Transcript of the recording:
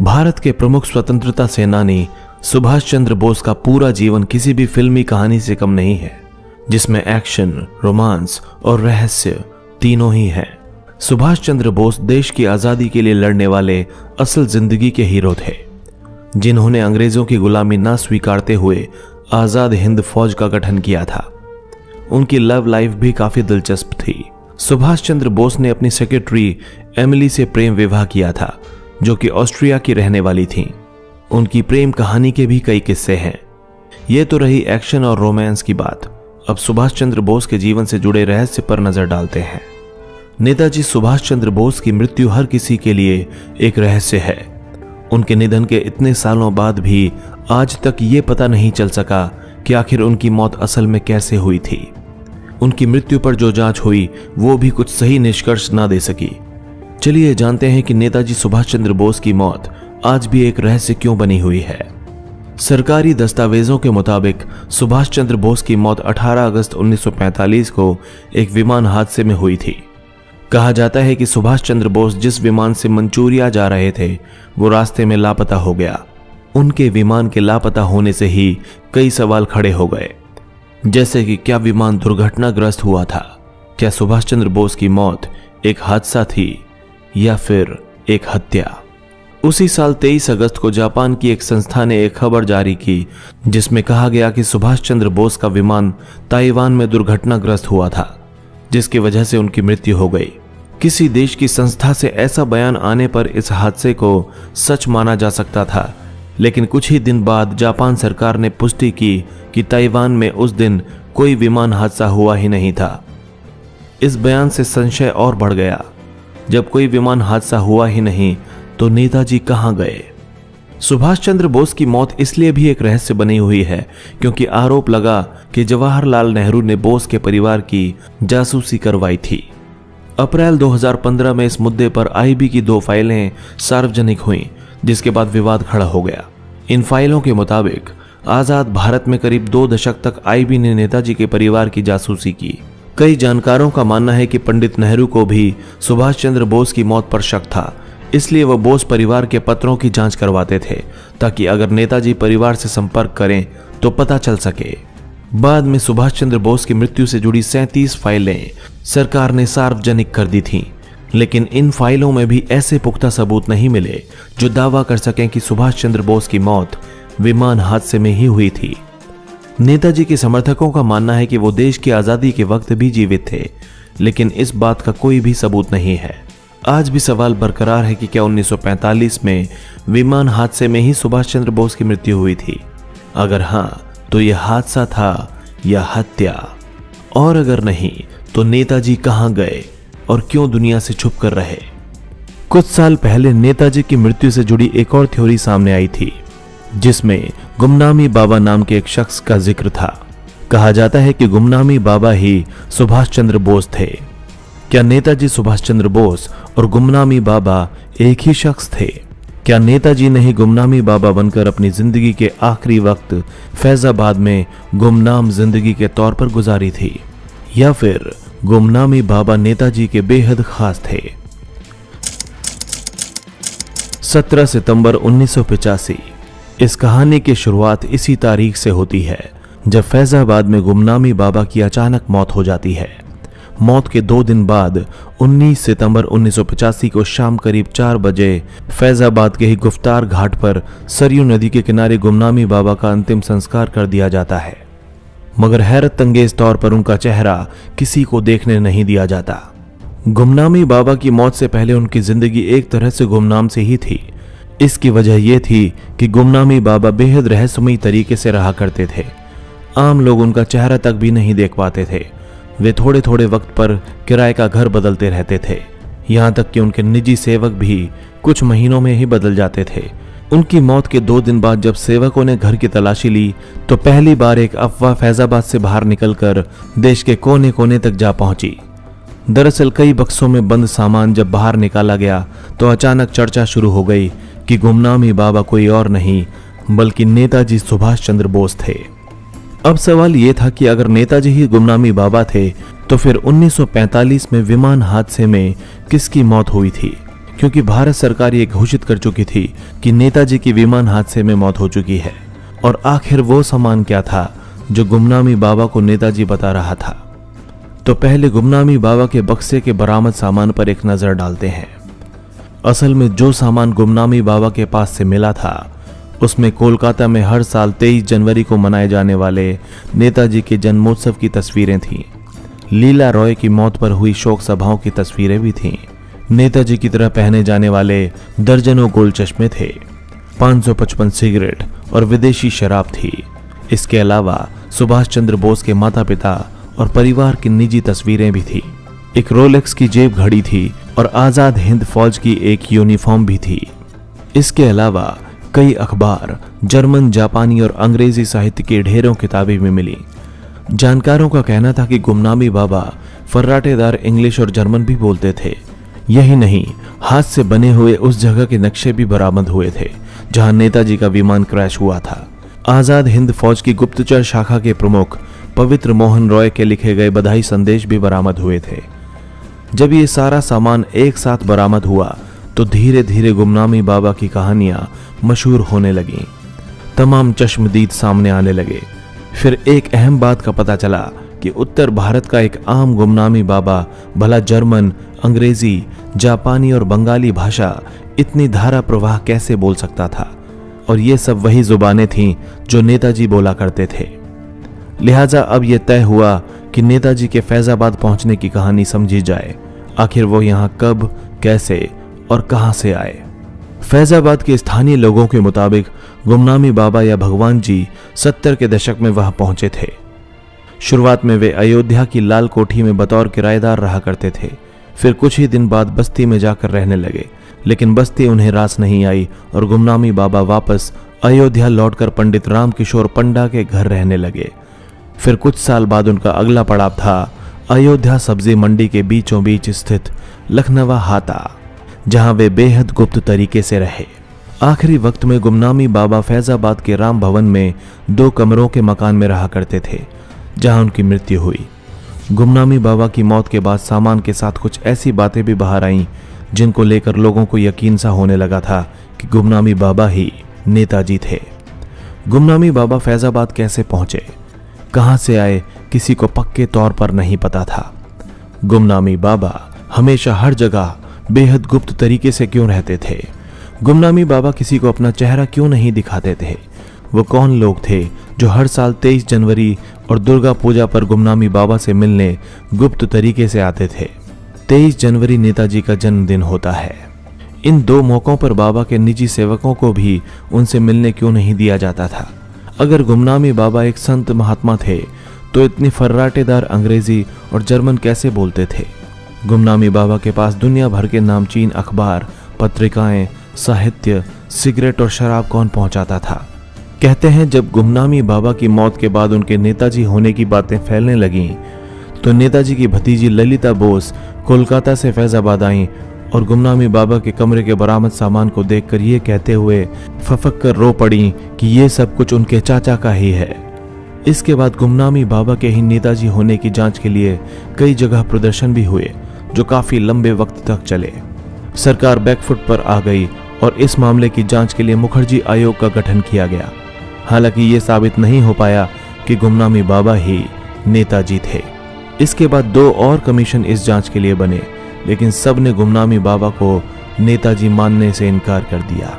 भारत के प्रमुख स्वतंत्रता सेनानी सुभाष चंद्र बोस का पूरा जीवन किसी भी फिल्मी कहानी से कम नहीं है, जिसमें एक्शन, रोमांस और रहस्य तीनों ही हैं। सुभाष चंद्र बोस देश की आजादी के लिए लड़ने वाले असल जिंदगी के हीरो थे, जिन्होंने अंग्रेजों की गुलामी ना स्वीकारते हुए आजाद हिंद फौज का गठन किया था। उनकी लव लाइफ भी काफी दिलचस्प थी। सुभाष चंद्र बोस ने अपनी सेक्रेटरी एमिली से प्रेम विवाह किया था, जो कि ऑस्ट्रिया की रहने वाली थीं। उनकी प्रेम कहानी के भी कई किस्से हैं। ये तो रही एक्शन और रोमांस की बात। अब सुभाष चंद्र बोस के जीवन से जुड़े रहस्य पर नजर डालते हैं। नेताजी सुभाष चंद्र बोस की मृत्यु हर किसी के लिए एक रहस्य है। उनके निधन के इतने सालों बाद भी आज तक ये पता नहीं चल सका कि आखिर उनकी मौत असल में कैसे हुई थी। उनकी मृत्यु पर जो जांच हुई वो भी कुछ सही निष्कर्ष ना दे सकी। चलिए जानते हैं कि नेताजी सुभाष चंद्र बोस की मौत आज भी एक रहस्य क्यों बनी हुई है। सरकारी दस्तावेजों के मुताबिक सुभाष चंद्र बोस की मौत 18 अगस्त 1945 को एक विमान हादसे में हुई थी। कहा जाता है कि सुभाष चंद्र बोस जिस विमान से मंचूरिया जा रहे थे वो रास्ते में लापता हो गया। उनके विमान के लापता होने से ही कई सवाल खड़े हो गए, जैसे कि क्या विमान दुर्घटनाग्रस्त हुआ था, क्या सुभाष चंद्र बोस की मौत एक हादसा थी या फिर एक हत्या। उसी साल 23 अगस्त को जापान की एक संस्था ने एक खबर जारी की, जिसमें कहा गया कि सुभाष चंद्र बोस का विमान ताइवान में दुर्घटनाग्रस्त हुआ था, जिसकी वजह से उनकी मृत्यु हो गई। किसी देश की संस्था से ऐसा बयान आने पर इस हादसे को सच माना जा सकता था, लेकिन कुछ ही दिन बाद जापान सरकार ने पुष्टि की कि ताइवान में उस दिन कोई विमान हादसा हुआ ही नहीं था। इस बयान से संशय और बढ़ गया। जब कोई विमान हादसा हुआ ही नहीं तो नेताजी कहां गए। सुभाष चंद्र बोस की मौत इसलिए भी एक रहस्य बनी हुई है क्योंकि आरोप लगा कि जवाहरलाल नेहरू ने बोस के परिवार की जासूसी करवाई थी। अप्रैल 2015 में इस मुद्दे पर आईबी की 2 फाइलें सार्वजनिक हुईं, जिसके बाद विवाद खड़ा हो गया। इन फाइलों के मुताबिक आजाद भारत में करीब 2 दशक तक आईबी ने नेताजी के परिवार की जासूसी की। कई जानकारों का मानना है कि पंडित नेहरू को भी सुभाष चंद्र बोस की मौत पर शक था, इसलिए वह बोस परिवार के पत्रों की जांच करवाते थे ताकि अगर नेताजी परिवार से संपर्क करें तो पता चल सके। बाद में सुभाष चंद्र बोस की मृत्यु से जुड़ी 37 फाइलें सरकार ने सार्वजनिक कर दी थीं, लेकिन इन फाइलों में भी ऐसे पुख्ता सबूत नहीं मिले जो दावा कर सकें कि सुभाष चंद्र बोस की मौत विमान हादसे में ही हुई थी। नेताजी के समर्थकों का मानना है कि वो देश की आजादी के वक्त भी जीवित थे, लेकिन इस बात का कोई भी सबूत नहीं है। आज भी सवाल बरकरार है कि क्या 1945 में विमान हादसे में ही सुभाष चंद्र बोस की मृत्यु हुई थी। अगर हां तो यह हादसा था या हत्या, और अगर नहीं तो नेताजी कहां गए और क्यों दुनिया से छुप कर रहे। कुछ साल पहले नेताजी की मृत्यु से जुड़ी एक और थ्योरी सामने आई थी, जिसमें गुमनामी बाबा नाम के एक शख्स का जिक्र था। कहा जाता है कि गुमनामी बाबा ही सुभाष चंद्र बोस थे। क्या नेताजी सुभाष चंद्र बोस और गुमनामी बाबा एक ही शख्स थे? क्या नेताजी ने ही गुमनामी बाबा बनकर अपनी जिंदगी के आखिरी वक्त फैजाबाद में गुमनाम जिंदगी के तौर पर गुजारी थी, या फिर गुमनामी बाबा नेताजी के बेहद खास थे? 17 सितंबर 1985 इस कहानी की शुरुआत इसी तारीख से होती है जब फैजाबाद में गुमनामी बाबा की अचानक मौत हो जाती है। मौत के 2 दिन बाद 19 सितंबर 1985 को शाम करीब 4 बजे फैजाबाद के ही गुफ्तार घाट पर सरयू नदी के किनारे गुमनामी बाबा का अंतिम संस्कार कर दिया जाता है, मगर हैरत अंगेज तौर पर उनका चेहरा किसी को देखने नहीं दिया जाता। गुमनामी बाबा की मौत से पहले उनकी जिंदगी एक तरह से गुमनाम से ही थी। इसकी वजह यह थी कि गुमनामी बाबा बेहद रहस्यमयी तरीके से रहा करते थे। आम लोग उनका चेहरा तक भी नहीं देख पाते थे। वे थोड़े थोड़े वक्त पर किराए का घर बदलते रहते थे, यहाँ तक कि उनके निजी सेवक भी कुछ महीनों में ही बदल जाते थे। उनकी मौत के 2 दिन बाद जब सेवकों ने घर की तलाशी ली तो पहली बार एक अफवाह फैजाबाद से बाहर निकलकर देश के कोने कोने तक जा पहुंची। दरअसल कई बक्सों में बंद सामान जब बाहर निकाला गया तो अचानक चर्चा शुरू हो गई कि गुमनामी बाबा कोई और नहीं बल्कि नेताजी सुभाष चंद्र बोस थे। अब सवाल यह था कि अगर नेताजी ही गुमनामी बाबा थे तो फिर 1945 में विमान हादसे में किसकी मौत हुई थी? क्योंकि भारत सरकार ये घोषित कर चुकी थी कि नेताजी की विमान हादसे में मौत हो चुकी है। और आखिर वो सामान क्या था जो गुमनामी बाबा को नेताजी बता रहा था? तो पहले गुमनामी बाबा के बक्से के बरामद सामान पर एक नजर डालते हैं। असल में जो सामान गुमनामी बाबा के पास से मिला था उसमें कोलकाता में हर साल 23 जनवरी को मनाए जाने वाले नेताजी के जन्मोत्सव की तस्वीरें थीं। लीला रॉय की मौत पर हुई शोक सभाओं की तस्वीरें भी थीं। नेताजी की तरह पहने जाने वाले दर्जनों गोल चश्मे थे, 555 सिगरेट और विदेशी शराब थी। इसके अलावा सुभाष चंद्र बोस के माता पिता और परिवार की निजी तस्वीरें भी थी। एक रोलेक्स की जेब घड़ी थी और आजाद हिंद फौज की एक यूनिफॉर्म भी थी। इसके अलावा कई अखबार, जर्मन, जापानी और अंग्रेजी साहित्य की ढेरों किताबें भी मिली। जानकारों का कहना था कि गुमनामी बाबा फर्राटेदार इंग्लिश और जर्मन भी बोलते थे। यही नहीं, हाथ से बने हुए उस जगह के नक्शे भी बरामद हुए थे जहां नेताजी का विमान क्रैश हुआ था। आजाद हिंद फौज की गुप्तचर शाखा के प्रमुख पवित्र मोहन रॉय के लिखे गए बधाई संदेश भी बरामद हुए थे। जब ये सारा सामान एक साथ बरामद हुआ तो धीरे धीरे गुमनामी बाबा की कहानियां मशहूर होने लगीं। तमाम चश्मदीद सामने आने लगे। फिर एक अहम बात का पता चला कि उत्तर भारत का एक आम गुमनामी बाबा भला जर्मन, अंग्रेजी, जापानी और बंगाली भाषा इतनी धारा प्रवाह कैसे बोल सकता था। और ये सब वही जुबानें थीं जो नेताजी बोला करते थे। लिहाजा अब यह तय हुआ कि नेताजी के फैजाबाद पहुंचने की कहानी समझी जाए। आखिर वो यहां कब, कैसे और कहां से आए। फैजाबाद के स्थानीय लोगों के मुताबिक गुमनामी बाबा या भगवान जी 70 के दशक में वहां पहुंचे थे। शुरुआत में वे अयोध्या की लाल कोठी में बतौर किराएदार रहा करते थे। फिर कुछ ही दिन बाद बस्ती में जाकर रहने लगे, लेकिन बस्ती उन्हें रास नहीं आई और गुमनामी बाबा वापस अयोध्या लौटकर पंडित राम किशोर पंडा के घर रहने लगे। फिर कुछ साल बाद उनका अगला पड़ाव था अयोध्या सब्जी मंडी के बीचों बीच स्थित लखनवा हाता, जहां वे बेहद गुप्त तरीके से रहे। आखिरी वक्त में गुमनामी बाबा फैजाबाद के राम भवन में 2 कमरों के मकान में रहा करते थे, जहां उनकी मृत्यु हुई। गुमनामी बाबा की मौत के बाद सामान के साथ कुछ ऐसी बातें भी बाहर आईं जिनको लेकर लोगों को यकीन सा होने लगा था कि गुमनामी बाबा ही नेताजी थे। गुमनामी बाबा फैजाबाद कैसे पहुंचे, कहां से आए, किसी को पक्के तौर पर नहीं पता था। गुमनामी बाबा हमेशा हर जगह बेहद गुप्त तरीके से क्यों रहते थे? गुमनामी बाबा किसी को अपना चेहरा क्यों नहीं दिखाते थे? वो कौन लोग थे जो हर साल 23 जनवरी और दुर्गा पूजा पर गुमनामी बाबा से मिलने गुप्त तरीके से आते थे? 23 जनवरी नेताजी का जन्मदिन होता है। इन 2 मौकों पर बाबा के निजी सेवकों को भी उनसे मिलने क्यों नहीं दिया जाता था? अगर गुमनामी बाबा एक संत महात्मा थे तो इतनी फर्राटेदार अंग्रेजी और जर्मन कैसे बोलते थे? गुमनामी बाबा के पास दुनिया भर के नामचीन अखबार, पत्रिकाएं, साहित्य, सिगरेट और शराब कौन पहुंचाता था? कहते हैं जब गुमनामी बाबा की मौत के बाद उनके नेताजी होने की बातें फैलने लगीं तो नेताजी की भतीजी ललिता बोस कोलकाता से फैजाबाद आईं और गुमनामी बाबा के कमरे के बरामद सामान को देखकर ये कहते हुए फफक कर रो पड़ी कि ये सब कुछ उनके चाचा का ही है। इसके बाद गुमनामी बाबा के ही नेताजी होने की जांच के लिए कई जगह प्रदर्शन भी हुए जो काफी लंबे वक्त तक चले। सरकार बैकफुट पर आ गई और इस मामले की जांच के लिए मुखर्जी आयोग का गठन किया गया। हालांकि ये साबित नहीं हो पाया कि गुमनामी बाबा ही नेताजी थे। इसके बाद 2 और कमीशन इस जांच के लिए बने, लेकिन सब ने गुमनामी बाबा को नेताजी मानने से इनकार कर दिया।